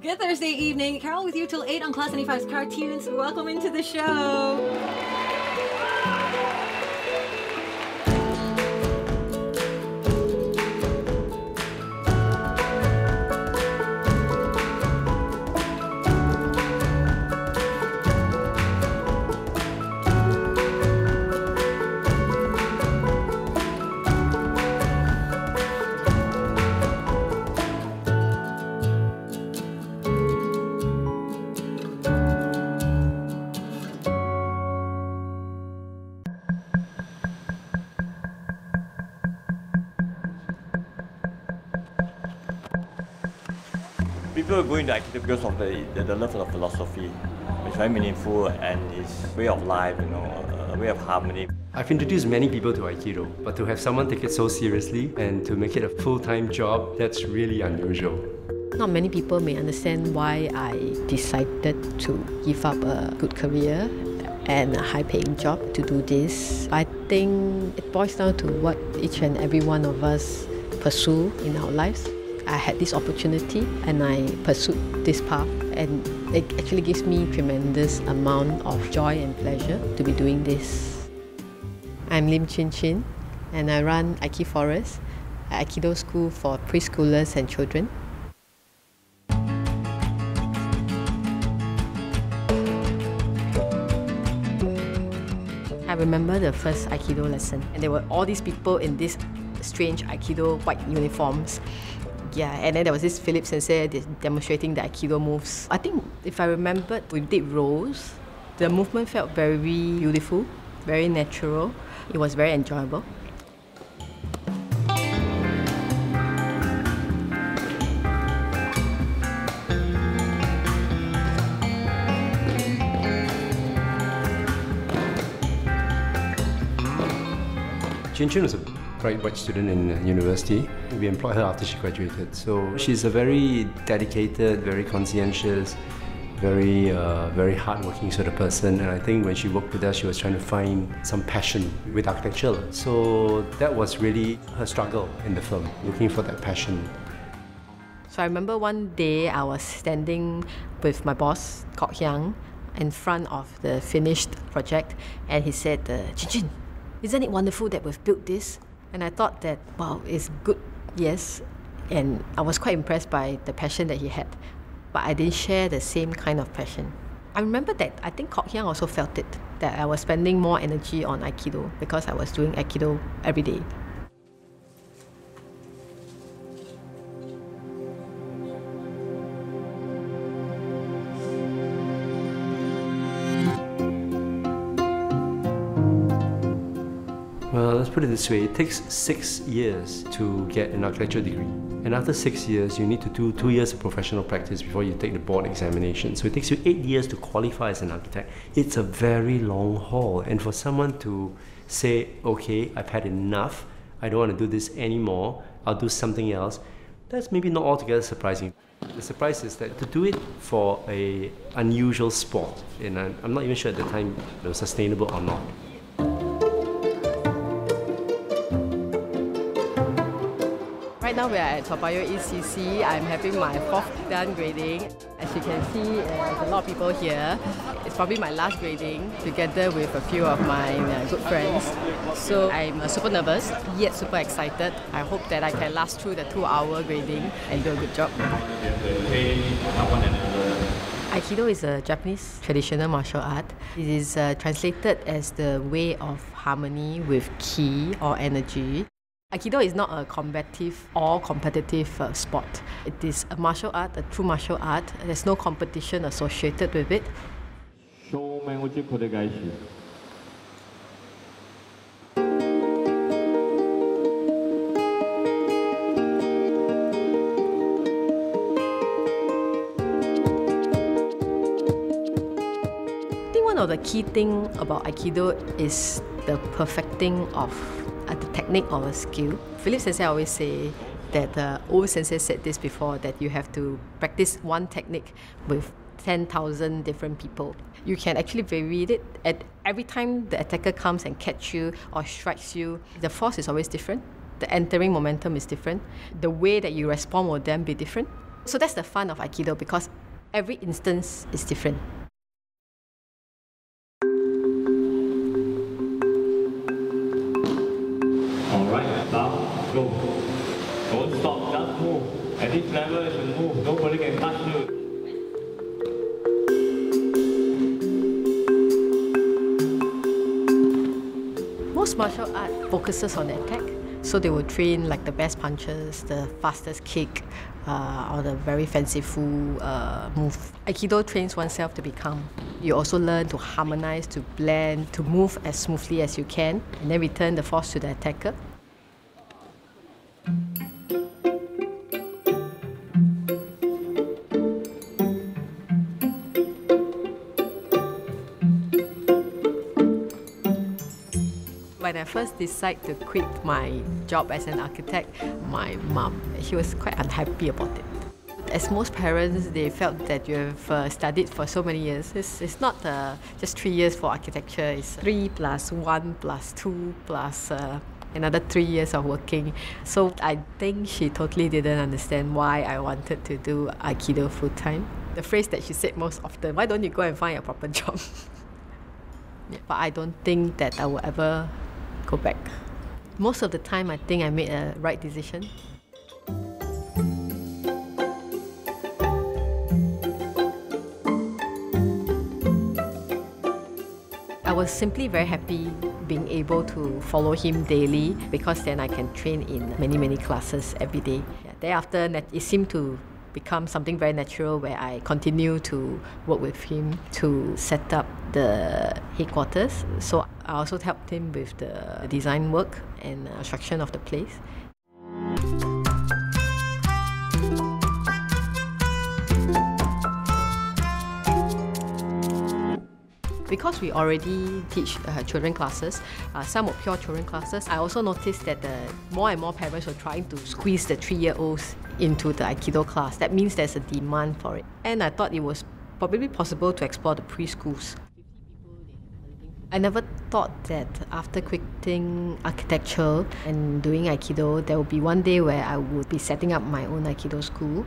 Good Thursday evening. Carol with you till 8 on Class 95's Cartoons. Welcome into the show. People are going to Aikido because of the love of philosophy. It's very meaningful and it's a way of life, a way of harmony. I've introduced many people to Aikido, but to have someone take it so seriously and to make it a full-time job, that's really unusual. Not many people may understand why I decided to give up a good career and a high-paying job to do this. I think it boils down to what each and every one of us pursue in our lives. I had this opportunity and I pursued this path, and it actually gives me tremendous amount of joy and pleasure to be doing this. I'm Lim Chin Chin and I run aikiForest, an Aikido school for preschoolers and children. I remember the first Aikido lesson, and there were all these people in these strange Aikido white uniforms. Yeah, and then there was this Philip sensei demonstrating the Aikido moves. I think if I remembered, we did rolls. The movement felt very beautiful, very natural. It was very enjoyable. Chin Chin was a bright white student in university. We employed her after she graduated. So she's a very dedicated, very conscientious, very hardworking sort of person. And I think when she worked with us, she was trying to find some passion with architecture. So that was really her struggle in the film, looking for that passion. So I remember one day I was standing with my boss, Kok Hyang, in front of the finished project, and he said, Chin Chin, isn't it wonderful that we've built this? And I thought that, wow, it's good, yes. And I was quite impressed by the passion that he had. But I didn't share the same kind of passion. I remember that I think Kok Hyang also felt it, that I was spending more energy on Aikido because I was doing Aikido every day. Well, let's put it this way, it takes 6 years to get an architecture degree. And after 6 years, you need to do 2 years of professional practice before you take the board examination. So it takes you 8 years to qualify as an architect. It's a very long haul. And for someone to say, okay, I've had enough, I don't want to do this anymore, I'll do something else, that's maybe not altogether surprising. The surprise is that to do it for an unusual sport, and I'm not even sure at the time it was sustainable or not. Right now we are at Toa Payoh ECC. I'm having my 4th dan grading. As you can see, there's a lot of people here. It's probably my last grading together with a few of my good friends. So I'm super nervous, yet super excited. I hope that I can last through the 2-hour grading and do a good job. Aikido is a Japanese traditional martial art. It is translated as the way of harmony with ki or energy. Aikido is not a combative or competitive sport. It is a martial art, a true martial art. There's no competition associated with it. I think one of the key things about Aikido is the perfecting of the technique or a skill. Philip Sensei always say that old Sensei said this before, that you have to practice one technique with 10,000 different people. You can actually vary it. At every time the attacker comes and catch you or strikes you, the force is always different. The entering momentum is different. The way that you respond will then be different. So that's the fun of Aikido, because every instance is different. Alright, now go. Don't stop, just move. At this level, you should move. Nobody can touch you. Most martial art focuses on the attack, so they will train like the best punches, the fastest kick, or the very fanciful move. Aikido trains oneself to be calm. You also learn to harmonize, to blend, to move as smoothly as you can, and then return the force to the attacker. When I first decided to quit my job as an architect, my mom, she was quite unhappy about it. As most parents, they felt that you have studied for so many years. It's not just 3 years for architecture, it's 3 plus 1 plus 2 plus another 3 years of working. So I think she totally didn't understand why I wanted to do Aikido full-time. The phrase that she said most often, why don't you go and find a proper job? Yeah, but I don't think that I will ever go back. Most of the time, I think I made a right decision. I was simply very happy being able to follow him daily, because then I can train in many classes every day. Yeah, thereafter, it seemed to become something very natural, where I continue to work with him to set up the headquarters. So I also helped him with the design work and construction of the place. Because we already teach children classes, some were pure children classes, I also noticed that more and more parents were trying to squeeze the 3-year-olds into the Aikido class. That means there's a demand for it. And I thought it was probably possible to explore the preschools. I never thought that after quitting architecture and doing Aikido, there would be one day where I would be setting up my own Aikido school.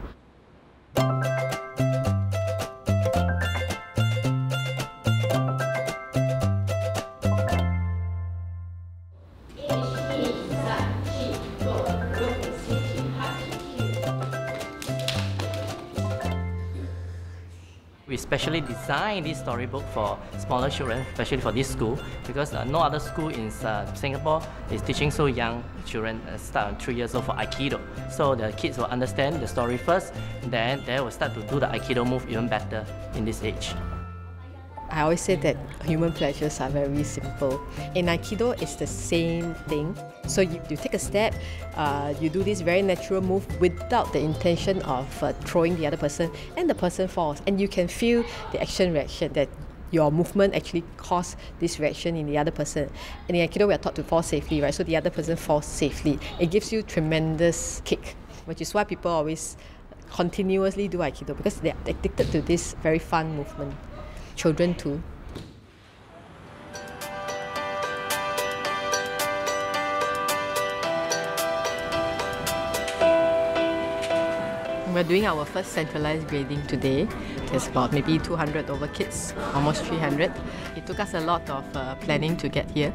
We specially designed this storybook for smaller children, especially for this school, because no other school in Singapore is teaching so young children, start at 3 years old, for Aikido. So the kids will understand the story first, then they will start to do the Aikido move even better in this age. I always say that human pleasures are very simple. In Aikido, it's the same thing. So you take a step, you do this very natural move without the intention of throwing the other person, and the person falls. And you can feel the action-reaction, that your movement actually caused this reaction in the other person. And in Aikido, we are taught to fall safely, right? So the other person falls safely. It gives you tremendous kick, which is why people always continuously do Aikido, because they are addicted to this very fun movement. Children too. We're doing our first centralized grading today. There's about maybe 200 over kids, almost 300. It took us a lot of planning to get here.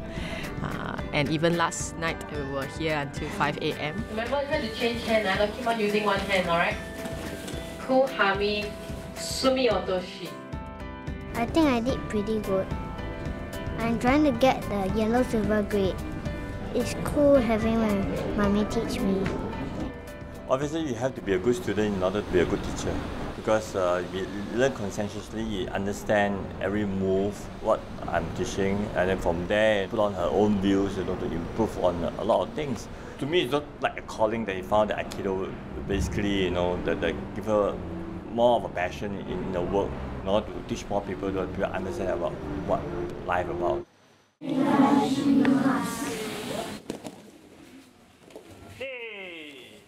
And even last night, we were here until 5 a.m. Remember, try to change hand. Don't keep on using one hand, alright? Ku, Hami, Sumi, Otoshi. I think I did pretty good. I'm trying to get the yellow silver grade. It's cool having my mommy teach me. Obviously, you have to be a good student in order to be a good teacher, because you learn conscientiously, you understand every move, what I'm teaching, and then from there, put on her own views, to improve on a lot of things. To me, it's not like a calling that you found that Aikido basically, that give her more of a passion in the work, in order to teach more people, to understand about what life is about.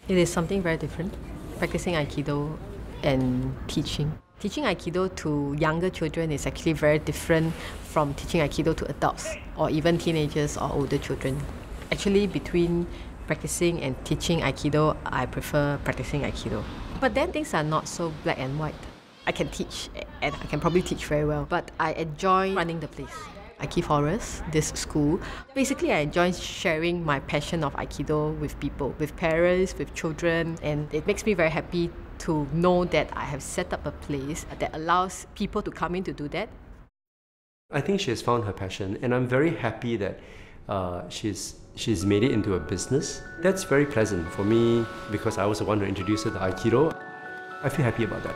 It is something very different, practicing Aikido and teaching. Teaching Aikido to younger children is actually very different from teaching Aikido to adults or even teenagers or older children. Actually, between practicing and teaching Aikido, I prefer practicing Aikido. But then things are not so black and white. I can teach, and I can probably teach very well, but I enjoy running the place. aikiForest, this school. Basically, I enjoy sharing my passion of Aikido with people, with parents, with children, and it makes me very happy to know that I have set up a place that allows people to come in to do that. I think she has found her passion, and I'm very happy that she's made it into a business. That's very pleasant for me because I was the one who introduced her to Aikido. I feel happy about that.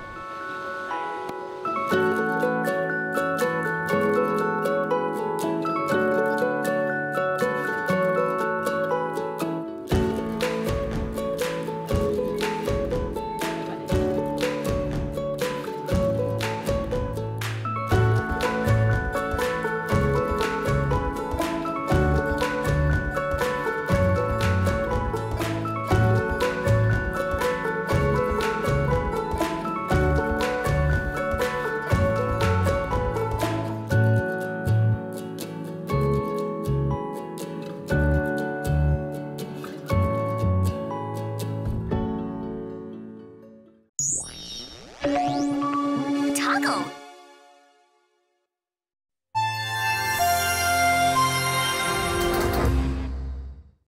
Toggle.